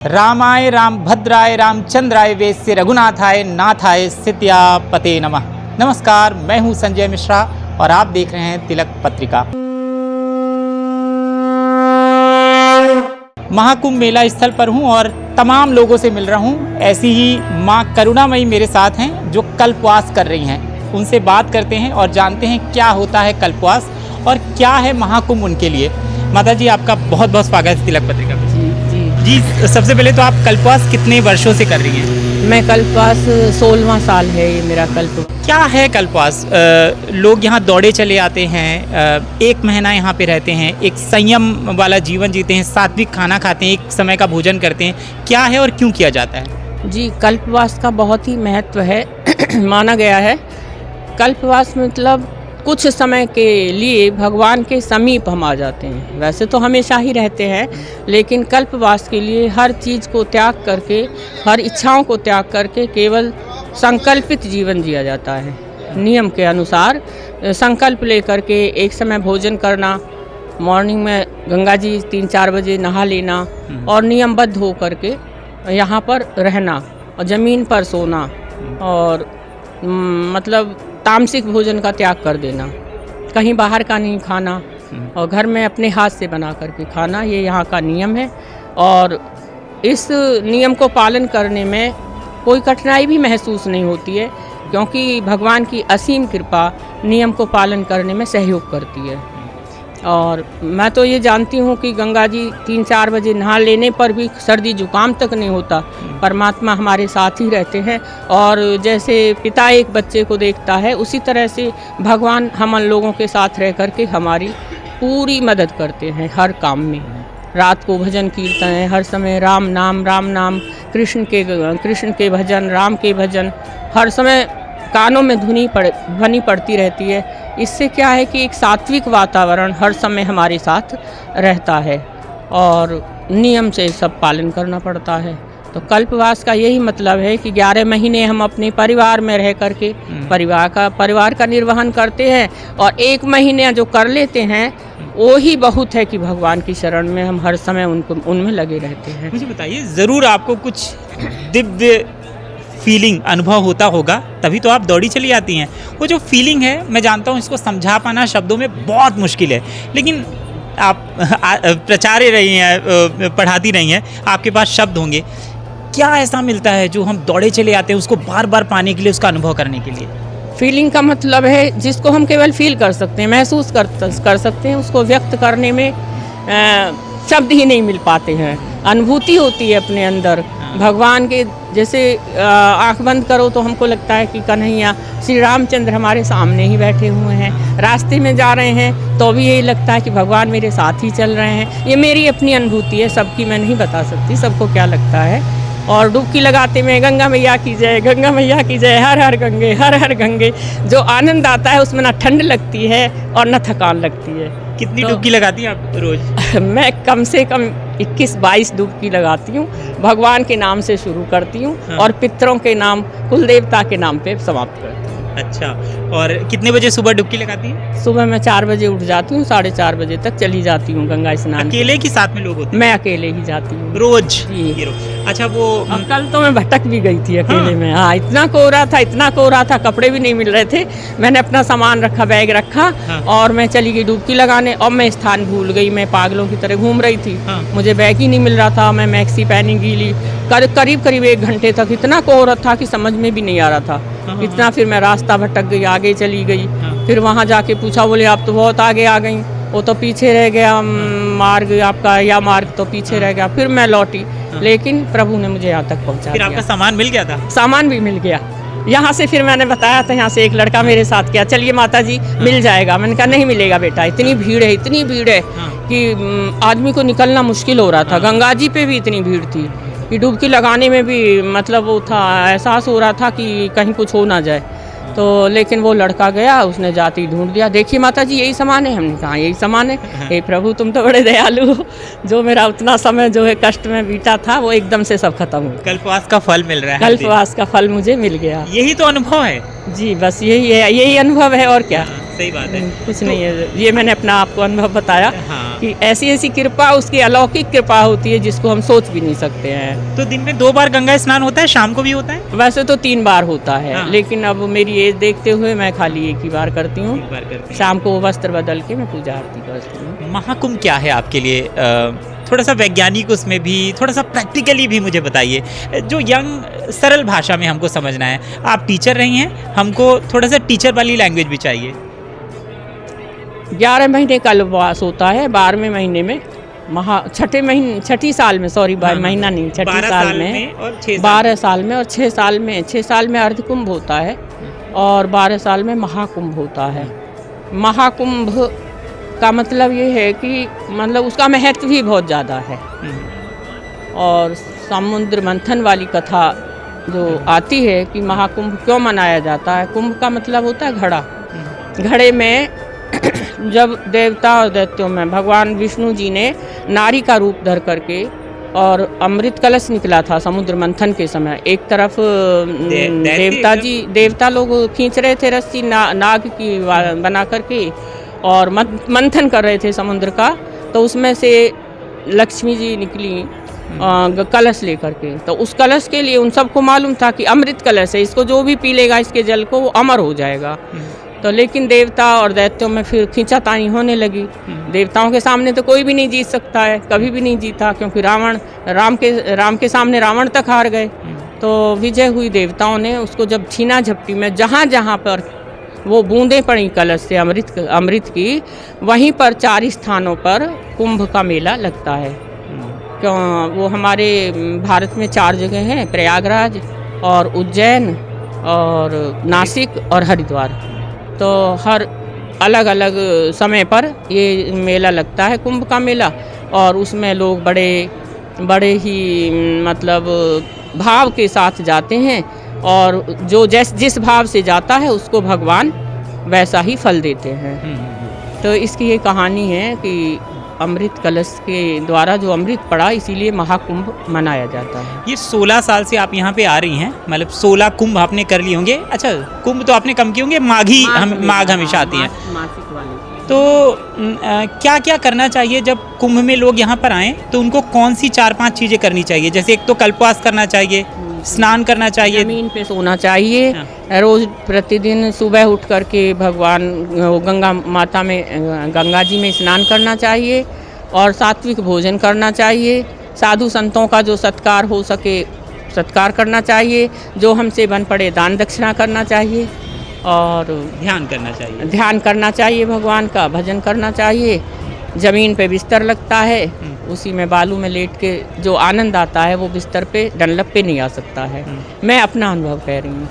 रामाय रामभद्राय रामचंद्राय वेश्य रघुनाथाय नाथाय सित्यापते नमः। नमस्कार, मैं हूं संजय मिश्रा और आप देख रहे हैं तिलक पत्रिका। महाकुंभ मेला स्थल पर हूं और तमाम लोगों से मिल रहा हूं। ऐसी ही मां करुणामयी मेरे साथ हैं जो कल्पवास कर रही हैं। उनसे बात करते हैं और जानते हैं क्या होता है कल्पवास और क्या है महाकुंभ उनके लिए। माता जी, आपका बहुत बहुत स्वागत है तिलक पत्रिका में। जी, सबसे पहले तो आप कल्पवास कितने वर्षों से कर रही हैं? मैं कल्पवास 16वां साल है ये मेरा कल्पवास। क्या है कल्पवास? लोग यहाँ दौड़े चले आते हैं, एक महीना यहाँ पे रहते हैं, एक संयम वाला जीवन जीते हैं, सात्विक खाना खाते हैं, एक समय का भोजन करते हैं। क्या है और क्यों किया जाता है? जी, कल्पवास का बहुत ही महत्व है माना गया है। कल्पवास मतलब कुछ समय के लिए भगवान के समीप हम आ जाते हैं। वैसे तो हमेशा ही रहते हैं, लेकिन कल्पवास के लिए हर चीज़ को त्याग करके, हर इच्छाओं को त्याग करके केवल संकल्पित जीवन जिया जाता है। नियम के अनुसार संकल्प लेकर के एक समय भोजन करना, मॉर्निंग में गंगा जी 3-4 बजे नहा लेना और नियमबद्ध हो करके यहाँ पर रहना और ज़मीन पर सोना और मतलब तामसिक भोजन का त्याग कर देना, कहीं बाहर का नहीं खाना और घर में अपने हाथ से बना करके खाना, ये यहाँ का नियम है। और इस नियम को पालन करने में कोई कठिनाई भी महसूस नहीं होती है, क्योंकि भगवान की असीम कृपा नियम को पालन करने में सहयोग करती है। और मैं तो ये जानती हूँ कि गंगा जी 3-4 बजे नहा लेने पर भी सर्दी जुकाम तक नहीं होता। परमात्मा हमारे साथ ही रहते हैं और जैसे पिता एक बच्चे को देखता है, उसी तरह से भगवान हम लोगों के साथ रह करके हमारी पूरी मदद करते हैं हर काम में। रात को भजन कीर्तन है, हर समय राम नाम, कृष्ण के भजन, राम के भजन हर समय कानों में ध्वनि पड़ती रहती है। इससे क्या है कि एक सात्विक वातावरण हर समय हमारे साथ रहता है और नियम से सब पालन करना पड़ता है। तो कल्पवास का यही मतलब है कि 11 महीने हम अपने परिवार में रह करके परिवार का निर्वहन करते हैं और 1 महीने जो कर लेते हैं वो ही बहुत है कि भगवान की शरण में हम हर समय उनमें लगे रहते हैं। मुझे बताइए, ज़रूर आपको कुछ दिव्य फीलिंग अनुभव होता होगा, तभी तो आप दौड़ी चली आती हैं। वो जो फीलिंग है, मैं जानता हूँ इसको समझा पाना शब्दों में बहुत मुश्किल है, लेकिन आप प्रचार्य रही हैं, पढ़ाती रही हैं, आपके पास शब्द होंगे। क्या ऐसा मिलता है जो हम दौड़े चले आते हैं उसको बार बार पाने के लिए, उसका अनुभव करने के लिए? फीलिंग का मतलब है जिसको हम केवल फील कर सकते हैं, महसूस कर सकते हैं, उसको व्यक्त करने में शब्द ही नहीं मिल पाते हैं। अनुभूति होती है अपने अंदर भगवान के। जैसे आँख बंद करो तो हमको लगता है कि कन्हैया श्री रामचंद्र हमारे सामने ही बैठे हुए हैं। रास्ते में जा रहे हैं तो भी यही लगता है कि भगवान मेरे साथ ही चल रहे हैं। ये मेरी अपनी अनुभूति है, सबकी मैं नहीं बता सकती सबको क्या लगता है। और डुबकी लगाते में गंगा मैया की जय, गंगा मैया की जय, हर हर गंगे, हर हर गंगे, जो आनंद आता है उसमें ना ठंड लगती है और न थकान लगती है। कितनी डुबकी लगाती हैं आप रोज? मैं कम से कम 21-22 डुबकी लगाती हूँ। भगवान के नाम से शुरू करती हूँ और पितरों के नाम, कुल देवता के नाम पे समाप्त करती हूँ। अच्छा, और कितने बजे सुबह डुबकी लगाती हैं? सुबह मैं 4 बजे उठ जाती हूँ, 4:30 बजे तक चली जाती हूँ गंगा स्नान। अकेले की साथ में लोग होते हैं? मैं अकेले ही जाती हूँ रोज? जी। अच्छा, वो कल तो मैं भटक भी गई थी अकेले में। हाँ, इतना कोहरा था, कपड़े भी नहीं मिल रहे थे। मैंने अपना सामान रखा, बैग रखा और मैं चली गई डुबकी लगाने और मैं स्थान भूल गई। मैं पागलों की तरह घूम रही थी, मुझे बैग ही नहीं मिल रहा था। मैं मैक्सी पहनी गीली, करीब 1 घंटे तक इतना कोहरा था कि समझ में भी नहीं आ रहा था इतना। फिर मैं रास्ता भटक गई, आगे चली गई। फिर वहाँ जाके पूछा, बोले आप तो बहुत आगे आ गई, वो तो पीछे रह गया मार्ग आपका, या मार्ग तो पीछे रह गया। फिर मैं लौटी, लेकिन प्रभु ने मुझे यहाँ तक पहुँचा दिया। आपका सामान मिल गया था? सामान भी मिल गया। यहाँ से फिर मैंने बताया था, यहाँ से एक लड़का मेरे साथ किया, चलिए माता जी मिल जाएगा। मैंने कहा नहीं मिलेगा बेटा, इतनी भीड़ है कि आदमी को निकलना मुश्किल हो रहा था। गंगा जी पे भी इतनी भीड़ थी कि डुबकी लगाने में भी मतलब वो था, एहसास हो रहा था कि कहीं कुछ हो ना जाए। तो लेकिन वो लड़का गया, उसने जाती ढूंढ दिया, देखिए माता जी यही सामान है। हमने कहा यही सामान है। हे प्रभु, तुम तो बड़े दयालु हो, जो मेरा उतना समय जो है कष्ट में बीता था वो एकदम से सब खत्म हो। कल्पवास का फल मिल रहा है? कल्पवास का फल मुझे मिल गया। यही तो अनुभव है। जी, बस यही है, यही अनुभव है और क्या। सही बात है। कुछ नहीं है, ये मैंने अपना आपको अनुभव बताया हाँ। कि ऐसी ऐसी कृपा, उसकी अलौकिक कृपा होती है जिसको हम सोच भी नहीं सकते हैं। तो दिन में 2 बार गंगा स्नान होता है, शाम को भी होता है? वैसे तो 3 बार होता है, हाँ। लेकिन अब मेरी एज देखते हुए मैं खाली एक ही बार करती हूँ। एक बार करते हैं। शाम को वस्त्र बदल के मैं पूजा आरती करती हूँ। महाकुंभ क्या है आपके लिए? थोड़ा सा वैज्ञानिक उसमें भी, थोड़ा सा प्रैक्टिकली भी मुझे बताइए, जो यंग सरल भाषा में हमको समझना है। आप टीचर रही हैं, हमको थोड़ा सा टीचर वाली लैंग्वेज भी चाहिए। 11 महीने कल्पवास होता है, 12वें महीने में छठी साल में, सॉरी महीना नहीं, छठी साल में और 6 12 साल में और 6 साल में, 6 साल में अर्धकुंभ होता है और 12 साल में महाकुंभ होता है। महाकुंभ का मतलब ये है कि मतलब उसका महत्व भी बहुत ज़्यादा है। और समुद्र मंथन वाली कथा जो आती है कि महाकुंभ क्यों मनाया जाता है। कुंभ का मतलब होता है घड़ा। घड़े में जब देवता और दैत्यों में भगवान विष्णु जी ने नारी का रूप धर करके और अमृत कलश निकला था समुद्र मंथन के समय, एक तरफ देवता लोग खींच रहे थे रस्सी नाग की बना करके और मंथन कर रहे थे समुद्र का, तो उसमें से लक्ष्मी जी निकली कलश लेकर के। तो उस कलश के लिए उन सबको मालूम था कि अमृत कलश है, इसको जो भी पी लेगा इसके जल को वो अमर हो जाएगा। तो लेकिन देवता और दैत्यों में फिर खींचातानी होने लगी। देवताओं के सामने तो कोई भी नहीं जीत सकता है, कभी भी नहीं जीता, क्योंकि राम के सामने रावण तक हार गए। तो विजय हुई देवताओं ने, उसको जब छीना झपटी में जहाँ जहाँ पर वो बूंदें पड़ी कलश से अमृत की, वहीं पर 4 स्थानों पर कुंभ का मेला लगता है। क्यों, वो हमारे भारत में 4 जगह हैं, प्रयागराज और उज्जैन और नासिक और हरिद्वार। तो हर अलग अलग समय पर ये मेला लगता है, कुंभ का मेला। और उसमें लोग बड़े ही मतलब भाव के साथ जाते हैं, और जो जिस भाव से जाता है उसको भगवान वैसा ही फल देते हैं। तो इसकी ये कहानी है कि अमृत कलश के द्वारा जो अमृत पड़ा, इसीलिए महाकुंभ मनाया जाता है। ये 16 साल से आप यहाँ पे आ रही हैं, मतलब 16 कुंभ आपने कर लिए होंगे। अच्छा, कुंभ तो आपने कम किए होंगे, माघ हमेशा आती हैं। मासिक वाली। तो क्या क्या करना चाहिए जब कुंभ में लोग यहाँ पर आएँ? तो उनको कौन सी 4-5 चीज़ें करनी चाहिए? जैसे एक तो कल्पवास करना चाहिए, स्नान करना चाहिए, जमीन पे सोना चाहिए, रोज प्रतिदिन सुबह उठ करके भगवान गंगा माता में, गंगा जी में स्नान करना चाहिए, और सात्विक भोजन करना चाहिए। साधु संतों का जो सत्कार हो सके सत्कार करना चाहिए, जो हमसे बन पड़े दान दक्षिणा करना चाहिए, और ध्यान करना चाहिए, भगवान का भजन करना चाहिए। ज़मीन पे बिस्तर लगता है, उसी में बालू में लेट के जो आनंद आता है वो बिस्तर पे डनलप पे नहीं आ सकता है। मैं अपना अनुभव कह रही हूँ।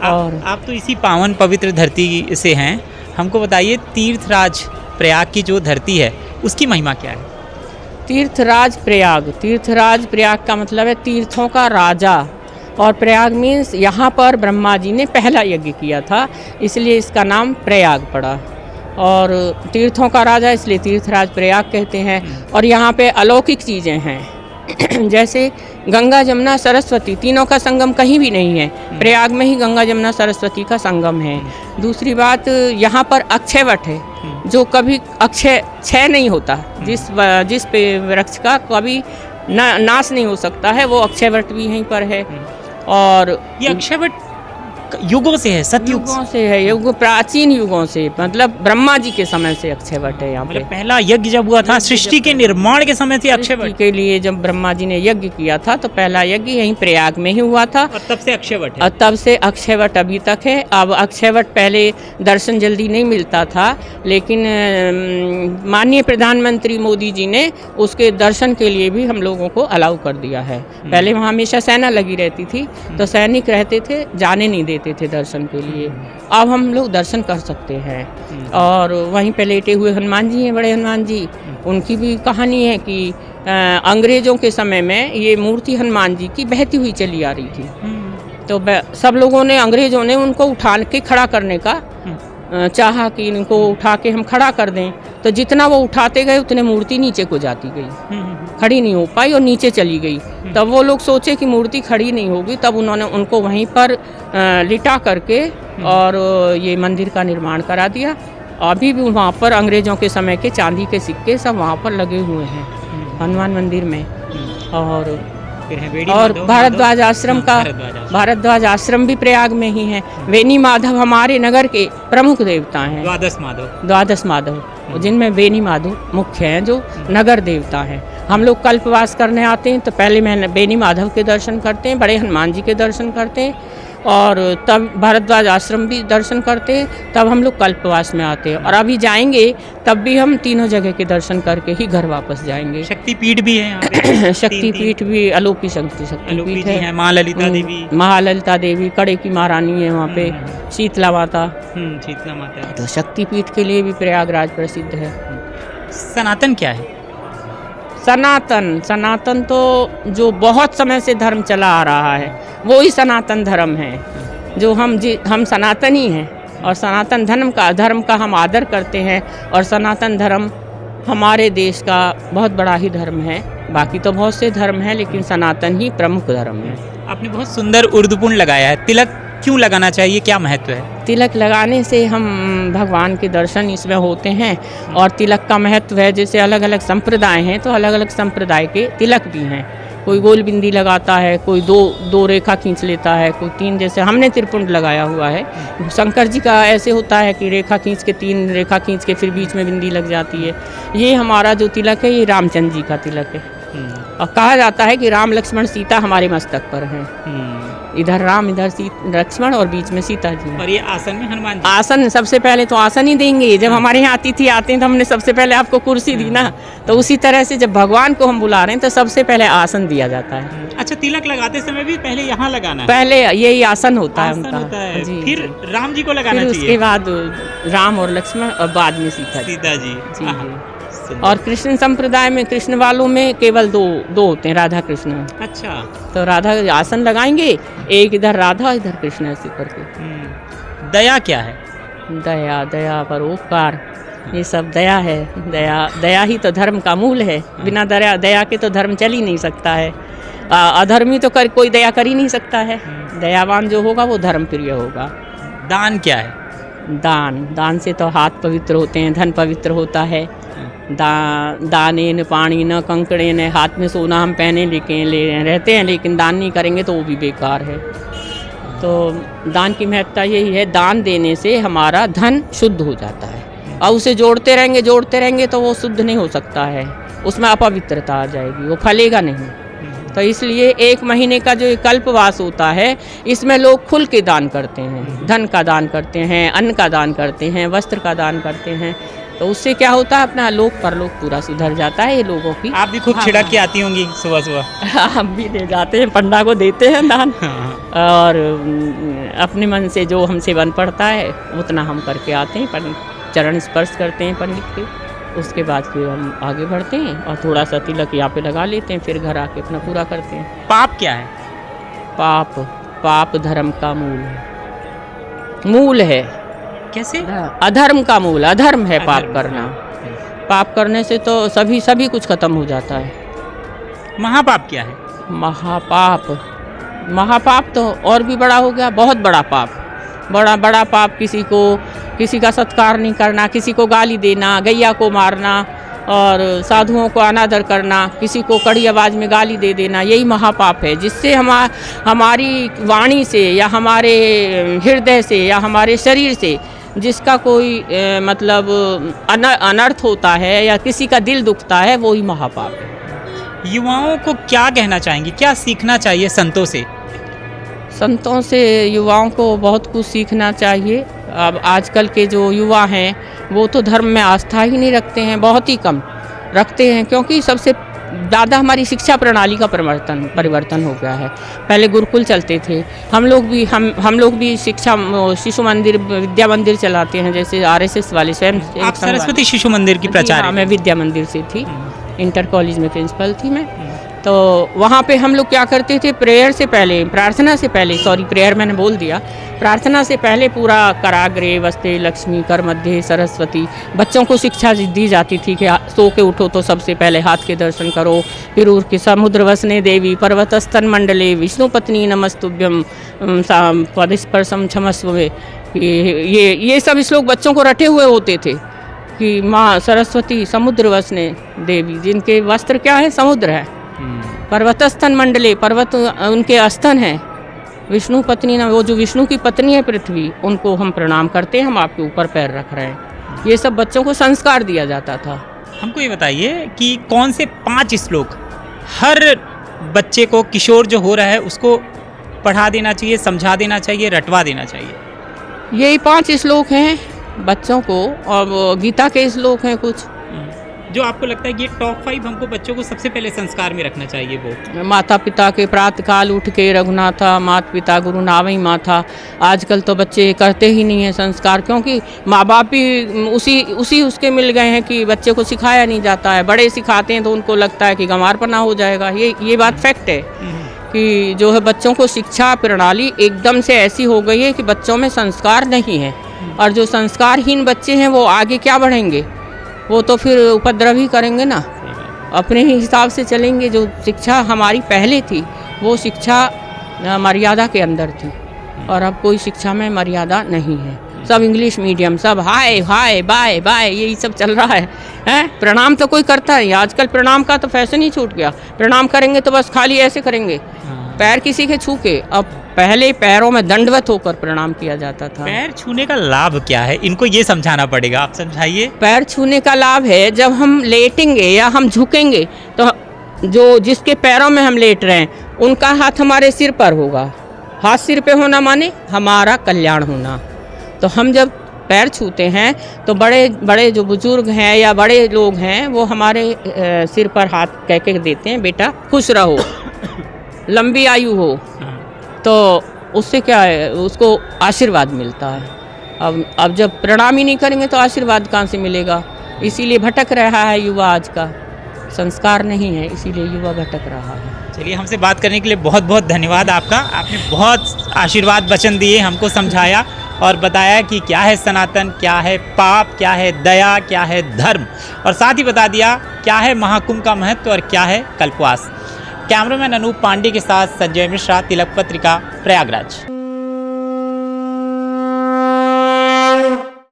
और आप तो इसी पावन पवित्र धरती से हैं, हमको बताइए तीर्थराज प्रयाग की जो धरती है उसकी महिमा क्या है? तीर्थराज प्रयाग का मतलब है तीर्थों का राजा, और प्रयाग मीन्स यहाँ पर ब्रह्मा जी ने पहला यज्ञ किया था, इसलिए इसका नाम प्रयाग पड़ा। और तीर्थों का राजा इसलिए तीर्थराज प्रयाग कहते हैं। और यहाँ पे अलौकिक चीज़ें हैं जैसे गंगा जमुना सरस्वती, तीनों का संगम कहीं भी नहीं है, प्रयाग में ही गंगा जमुना सरस्वती का संगम है। दूसरी बात, यहाँ पर अक्षयवट है जो कभी क्षय नहीं होता, जिस पे वृक्ष का कभी नाश नहीं हो सकता है, वो अक्षयवट भी यहीं पर है। और ये अक्षयवट युगों से है, युगों से है, प्राचीन युगों से, मतलब ब्रह्मा जी के समय से अक्षयवट है यहाँ पे। मतलब पहला यज्ञ जब हुआ था सृष्टि के निर्माण के समय से अक्षयवट के लिए, जब ब्रह्मा जी ने यज्ञ किया था तो पहला यज्ञ यहीं प्रयाग में ही हुआ था, और तब से अक्षयवट है। और तब से अक्षयवट अभी तक है। अब अक्षयवट पहले दर्शन जल्दी नहीं मिलता था, लेकिन माननीय प्रधानमंत्री मोदी जी ने उसके दर्शन के लिए भी हम लोगों को अलाउ कर दिया है। पहले वहाँ हमेशा सेना लगी रहती थी, तो सैनिक रहते थे, जाने नहीं देते थे दर्शन के लिए। अब हम लोग दर्शन कर सकते हैं। और वहीं पे लेटे हुए हनुमान जी हैं, बड़े हनुमान जी, उनकी भी कहानी है कि अंग्रेज़ों के समय में ये मूर्ति हनुमान जी की बहती हुई चली आ रही थी। तो सब लोगों ने, अंग्रेज़ों ने उनको उठा के खड़ा करने का चाहा कि इनको उठा के हम खड़ा कर दें, तो जितना वो उठाते गए उतने मूर्ति नीचे को जाती गई, खड़ी नहीं हो पाई और नीचे चली गई। तब वो लोग सोचे कि मूर्ति खड़ी नहीं होगी, तब उन्होंने उनको वहीं पर लिटा करके और ये मंदिर का निर्माण करा दिया। अभी भी वहाँ पर अंग्रेज़ों के समय के चांदी के सिक्के सब वहाँ पर लगे हुए हैं हनुमान मंदिर में। और फिर है वेणी और माधव, भारद्वाज आश्रम का भारद्वाज आश्रम भी प्रयाग में ही है। वेणी माधव हमारे नगर के प्रमुख देवता हैं, द्वादश माधव जिनमें वेणी माधव मुख्य हैं जो नगर देवता हैं। हम लोग कल्पवास करने आते हैं तो पहले मैं वेणी माधव के दर्शन करते हैं, बड़े हनुमान जी के दर्शन करते हैं और तब भारद्वाज आश्रम भी दर्शन करते हैं, तब हम लोग कल्पवास में आते हैं। और अभी जाएंगे तब भी हम तीनों जगह के दर्शन करके ही घर वापस जाएंगे। शक्तिपीठ भी है यहाँ पे शक्तिपीठ भी अलोपी शक्तिपीठ है, महाललिता देवी, महाललिता देवी कड़े की महारानी है वहाँ पे, शीतला माता, शीतला माता। तो शक्तिपीठ के लिए भी प्रयागराज प्रसिद्ध है। सनातन क्या है? सनातन तो जो बहुत समय से धर्म चला आ रहा है वो ही सनातन धर्म है, जो हम सनातनी हैं और सनातन धर्म का हम आदर करते हैं। और सनातन धर्म हमारे देश का बहुत बड़ा ही धर्म है, बाकी तो बहुत से धर्म हैं लेकिन सनातन ही प्रमुख धर्म है। आपने बहुत सुंदर उर्दूपूर्ण लगाया है। तिलक क्यों लगाना चाहिए, क्या महत्व है? तिलक लगाने से हम भगवान के दर्शन इसमें होते हैं और तिलक का महत्व है। जैसे अलग अलग संप्रदाय हैं तो अलग अलग संप्रदाय के तिलक भी हैं। कोई गोल बिंदी लगाता है, कोई दो रेखा खींच लेता है, कोई 3, जैसे हमने त्रिपुंड लगाया हुआ है। शंकर जी का ऐसे होता है कि रेखा खींच के 3 रेखा खींच के फिर बीच में बिंदी लग जाती है। ये हमारा जो तिलक है ये रामचंद्र जी का तिलक है और कहा जाता है कि राम लक्ष्मण सीता हमारे मस्तक पर हैं। इधर राम, इधर लक्ष्मण और बीच में सीता जी। और ये आसन में हनुमान जी। आसन सबसे पहले तो आसन ही देंगे। जब हमारे यहाँ अतिथि आते हैं तो हमने सबसे पहले आपको कुर्सी दी ना, तो उसी तरह से जब भगवान को हम बुला रहे हैं तो सबसे पहले आसन दिया जाता है। अच्छा, तिलक लगाते समय भी पहले यहाँ लगाना है? पहले यही आसन होता है उनका। जी। फिर राम जी को लगाना चाहिए, उसके बाद राम और लक्ष्मण और बाद में सीता जी। और कृष्ण संप्रदाय में, कृष्ण वालों में केवल दो होते हैं, राधा कृष्ण। अच्छा, तो राधा आसन लगाएंगे, एक इधर राधा इधर कृष्ण ऐसे करके। दया क्या है? दया परोपकार, ये सब दया है। दया ही तो धर्म का मूल है। बिना दया के तो धर्म चल ही नहीं सकता है। अधर्मी तो कोई दया कर ही नहीं सकता है। दयावान जो होगा वो धर्म प्रिय होगा। दान क्या है? दान से तो हाथ पवित्र होते हैं, धन पवित्र होता है। दाने न पानी न कंकड़े न, हाथ में सोना हम पहने ले रहते हैं लेकिन दान नहीं करेंगे तो वो भी बेकार है। तो दान की महत्ता यही है, दान देने से हमारा धन शुद्ध हो जाता है और उसे जोड़ते रहेंगे तो वो शुद्ध नहीं हो सकता है, उसमें अपवित्रता आ जाएगी, वो फलेगा नहीं। तो इसलिए 1 महीने का जो कल्पवास होता है इसमें लोग खुल के दान करते हैं, धन का दान करते हैं, अन्न का दान करते हैं, वस्त्र का दान करते हैं। तो उससे क्या होता है, अपना लोक परलोक पूरा सुधर जाता है ये लोगों की। आप भी खूब छिड़क के आती होंगी सुबह? हम भी दे जाते हैं, पंडा को देते हैं दान और अपने मन से जो हमसे बन पड़ता है उतना हम करके आते हैं, चरण स्पर्श करते हैं पंडित के। उसके बाद फिर हम आगे बढ़ते हैं और थोड़ा सा तिलक यहाँ पे लगा लेते हैं, फिर घर आके अपना पूरा करते हैं। पाप क्या है? पाप धर्म का मूल है। कैसे? अधर्म का मूल, अधर्म है पाप करना। पाप करने से तो सभी कुछ खत्म हो जाता है। महापाप क्या है? महापाप तो और भी बड़ा हो गया, बहुत बड़ा पाप। बड़ा पाप किसी का सत्कार नहीं करना, किसी को गाली देना, गैया को मारना और साधुओं को अनादर करना, किसी को कड़ी आवाज़ में गाली दे देना, यही महापाप है। जिससे हमारी वाणी से या हमारे हृदय से या हमारे शरीर से जिसका कोई मतलब अनर्थ होता है या किसी का दिल दुखता है, वो ही महापाप है। युवाओं को क्या कहना चाहेंगी, क्या सीखना चाहिए संतों से? संतों से युवाओं को बहुत कुछ सीखना चाहिए। अब आजकल के जो युवा हैं वो तो धर्म में आस्था ही नहीं रखते हैं, बहुत ही कम रखते हैं, क्योंकि सबसे ज़्यादा हमारी शिक्षा प्रणाली का परिवर्तन हो गया है। पहले गुरुकुल चलते थे, हम लोग भी शिशु मंदिर, विद्या मंदिर चलाते हैं, जैसे RSS वाले स्वयं। आप सरस्वती शिशु मंदिर की प्राचार्य? मैं विद्या मंदिर से थी, इंटर कॉलेज में प्रिंसिपल थी मैं। तो वहाँ पे हम लोग क्या करते थे, प्रार्थना से पहले, प्रेयर मैंने बोल दिया, प्रार्थना से पहले पूरा कराग्रे वस्ते लक्ष्मी कर मध्य सरस्वती, बच्चों को शिक्षा दी जाती थी कि सो के उठो तो सबसे पहले हाथ के दर्शन करो, फिर उठ के समुद्र वसने देवी पर्वतस्तन मंडले विष्णु पत्नी नमस्तुभ्यम पदस्पर्शम क्षमस्व। ये सब श्लोक बच्चों को रटे हुए होते थे कि माँ सरस्वती समुद्र वसने देवी, जिनके वस्त्र क्या है, समुद्र है। पर्वतस्तन मंडले, पर्वत उनके स्तन हैं। विष्णु पत्नी ना, वो जो विष्णु की पत्नी है पृथ्वी, उनको हम प्रणाम करते हैं, हम आपके ऊपर पैर रख रहे हैं। ये सब बच्चों को संस्कार दिया जाता था। हमको ये बताइए कि कौन से 5 श्लोक हर बच्चे को, किशोर जो हो रहा है, उसको पढ़ा देना चाहिए, समझा देना चाहिए, रटवा देना चाहिए? यही 5 श्लोक हैं बच्चों को, और गीता के श्लोक हैं कुछ। जो आपको लगता है कि ये टॉप 5 हमको बच्चों को सबसे पहले संस्कार में रखना चाहिए वो? माता पिता के प्रातः काल उठ के रघुनाथा, माता पिता गुरु नावई माथा। आजकल तो बच्चे करते ही नहीं है संस्कार, क्योंकि माँ बाप भी उसी उसके मिल गए हैं कि बच्चे को सिखाया नहीं जाता है। बड़े सिखाते हैं तो उनको लगता है कि गंवारपना हो जाएगा। ये बात फैक्ट है कि जो है बच्चों को शिक्षा प्रणाली एकदम से ऐसी हो गई है कि बच्चों में संस्कार नहीं है, और जो संस्कारहीन बच्चे हैं वो आगे क्या बढ़ेंगे, वो तो फिर उपद्रव ही करेंगे ना, अपने ही हिसाब से चलेंगे। जो शिक्षा हमारी पहले थी वो शिक्षा मर्यादा के अंदर थी, और अब कोई शिक्षा में मर्यादा नहीं है। सब इंग्लिश मीडियम, सब हाय हाय बाय बाय, यही सब चल रहा है। प्रणाम तो कोई करता नहीं आजकल, प्रणाम का तो फैशन ही छूट गया। प्रणाम करेंगे तो बस खाली ऐसे करेंगे, पैर किसी के छू के। अब पहले पैरों में दंडवत होकर प्रणाम किया जाता था। पैर छूने का लाभ क्या है, इनको ये समझाना पड़ेगा, आप समझाइए। पैर छूने का लाभ है, जब हम लेटेंगे या हम झुकेंगे तो जो जिसके पैरों में हम लेट रहे हैं उनका हाथ हमारे सिर पर होगा। हाथ सिर पे होना माने हमारा कल्याण होना। तो हम जब पैर छूते हैं तो बड़े बड़े जो बुजुर्ग हैं या बड़े लोग हैं वो हमारे सिर पर हाथ कह के देते हैं, बेटा खुश रहो, लंबी आयु हो। तो उससे क्या है, उसको आशीर्वाद मिलता है। अब जब प्रणाम ही नहीं करेंगे तो आशीर्वाद कहाँ से मिलेगा? इसीलिए भटक रहा है युवा, आज का संस्कार नहीं है, इसीलिए युवा भटक रहा है। चलिए, हमसे बात करने के लिए बहुत बहुत धन्यवाद आपका। आपने बहुत आशीर्वाद वचन दिए, हमको समझाया और बताया कि क्या है सनातन, क्या है पाप, क्या है दया, क्या है धर्म, और साथ ही बता दिया क्या है महाकुंभ का महत्व और क्या है कल्पवास। कैमरामैन अनूप पांडे के साथ संजय मिश्रा, तिलक पत्रिका, प्रयागराज।